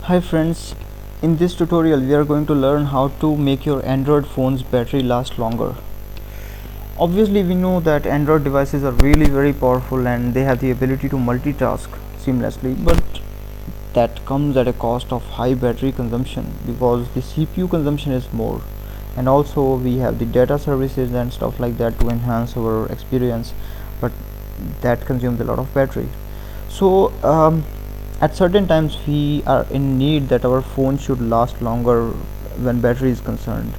Hi friends, in this tutorial we are going to learn how to make your Android phone's battery last longer. Obviously we know that Android devices are really very powerful and they have the ability to multitask seamlessly, but that comes at a cost of high battery consumption because the CPU consumption is more, and also we have the data services and stuff like that to enhance our experience, but that consumes a lot of battery. So at certain times we are in need that our phone should last longer when battery is concerned.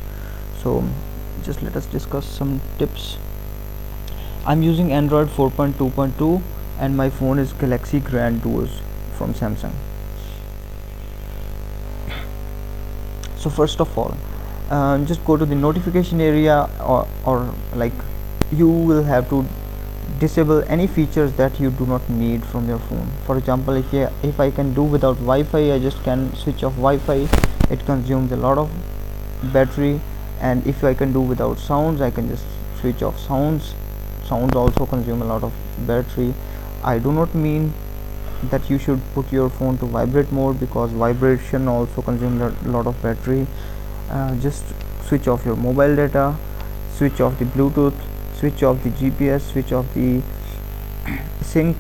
So just let us discuss some tips. I'm using Android 4.2.2 and my phone is Galaxy Grand Duos from Samsung. So first of all, just go to the notification area, or like you will have to disable any features that you do not need from your phone. For example, if I can do without Wi-Fi, I just can switch off Wi-Fi. It consumes a lot of battery. And if I can do without sounds, I can just switch off sounds also consume a lot of battery. I do not mean that you should put your phone to vibrate mode because vibration also consumes a lot of battery. Just switch off your mobile data, switch off the Bluetooth, switch off the GPS, switch off the sync.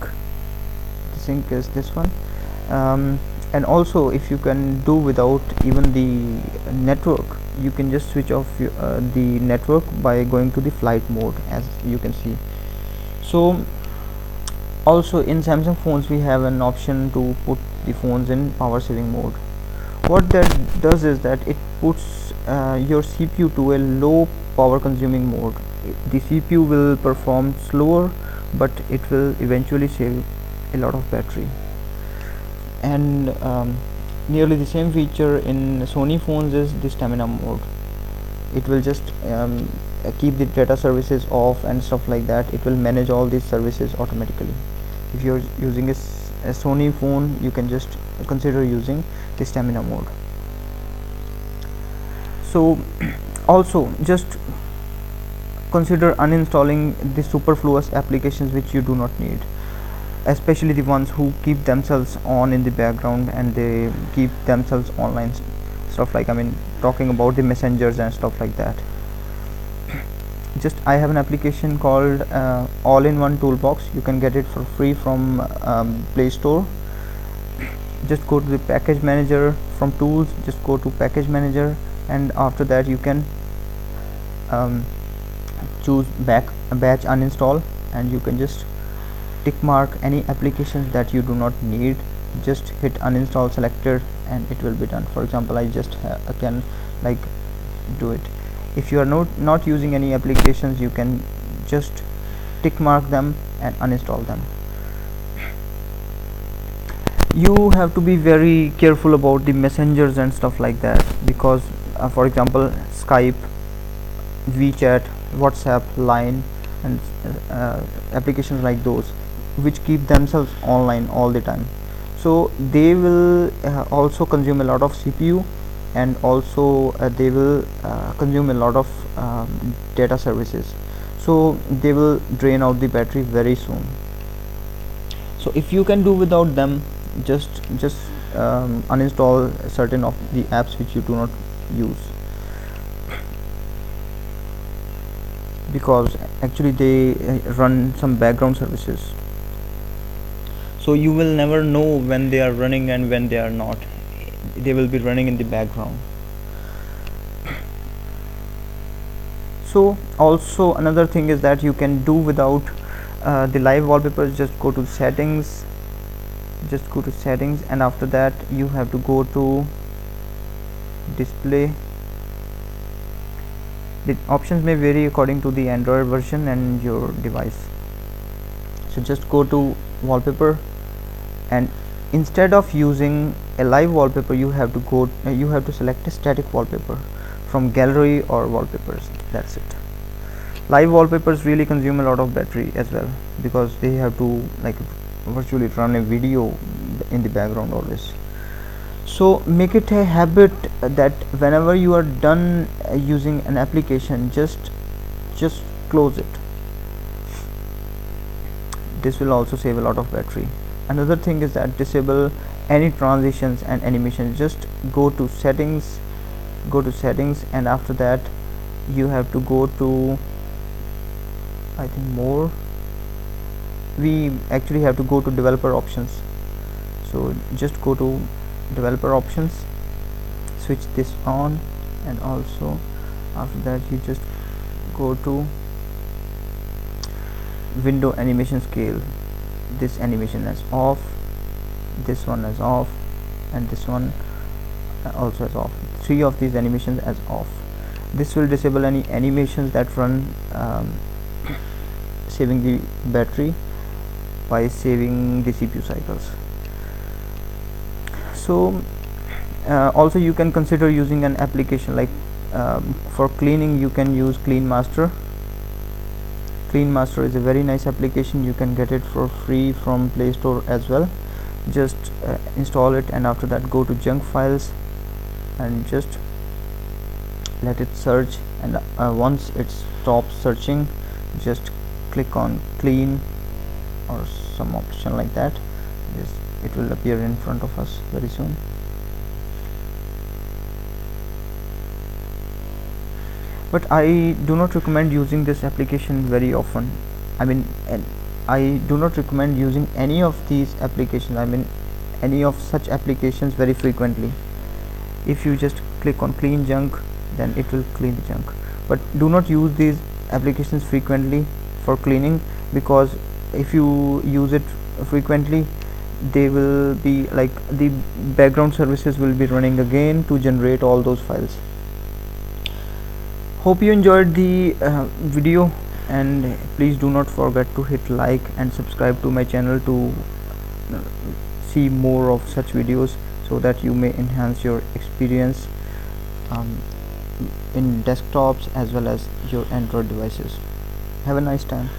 The sync is this one. And also if you can do without even the network, you can just switch off the network by going to the flight mode, as you can see. So also in Samsung phones we have an option to put the phones in power saving mode. What that does is that it puts your CPU to a low power consuming mode. The CPU will perform slower, but it will eventually save a lot of battery. And nearly the same feature in Sony phones is the stamina mode. It will just keep the data services off and stuff like that. It will manage all these services automatically. If you're using a Sony phone, you can just consider using the stamina mode. So also just consider uninstalling the superfluous applications which you do not need, especially the ones who keep themselves on in the background and they keep themselves online. Stuff like, I mean, talking about the messengers and stuff like that. Just I have an application called All-in-One Toolbox. You can get it for free from Play Store. Just go to the package manager, from tools just go to package manager, and after that you can choose batch uninstall, and you can just tick mark any applications that you do not need. Just hit uninstall selected and it will be done. For example, I just can like do it. If you are not using any applications, you can just tick mark them and uninstall them. You have to be very careful about the messengers and stuff like that, because for example, Skype, WeChat, WhatsApp, Line, and applications like those which keep themselves online all the time, so they will also consume a lot of CPU, and also they will consume a lot of data services, so they will drain out the battery very soon. So if you can do without them, just uninstall certain of the apps which you do not use, because actually they run some background services, so you will never know when they are running and when they are not. They will be running in the background. So also another thing is that you can do without the live wallpapers. Just go to settings, and after that you have to go to display. The options may vary according to the Android version and your device. So just go to wallpaper, and instead of using a live wallpaper, you have to select a static wallpaper from gallery or wallpapers. That's it. Live wallpapers really consume a lot of battery as well, because they have to like virtually run a video in the background always. So make it a habit that whenever you are done using an application, just close it. This will also save a lot of battery. Another thing is that disable any transitions and animations, just go to settings, and after that you have to go to, I think, more. We actually have to go to developer options. So just go to developer options, switch this on, and also after that you just go to window animation scale. This animation is off, this one is off, and this one also is off. 3 of these animations as off. This will disable any animations that run saving the battery by saving the CPU cycles. So also you can consider using an application like for cleaning you can use Clean Master. Clean Master is a very nice application. You can get it for free from Play Store as well. Just install it, and after that go to junk files and just let it search, and once it stops searching, just click on clean or some option like that. Yes, it will appear in front of us very soon. But I do not recommend using this application very often. I mean, I do not recommend using any of these applications, I mean any of such applications very frequently. If you just click on clean junk, then it will clean the junk, but do not use these applications frequently for cleaning, because if you use it frequently, they will be like the background services will be running again to generate all those files. Hope you enjoyed the video, and please do not forget to hit like and subscribe to my channel to see more of such videos, so that you may enhance your experience in desktops as well as your Android devices. Have a nice time.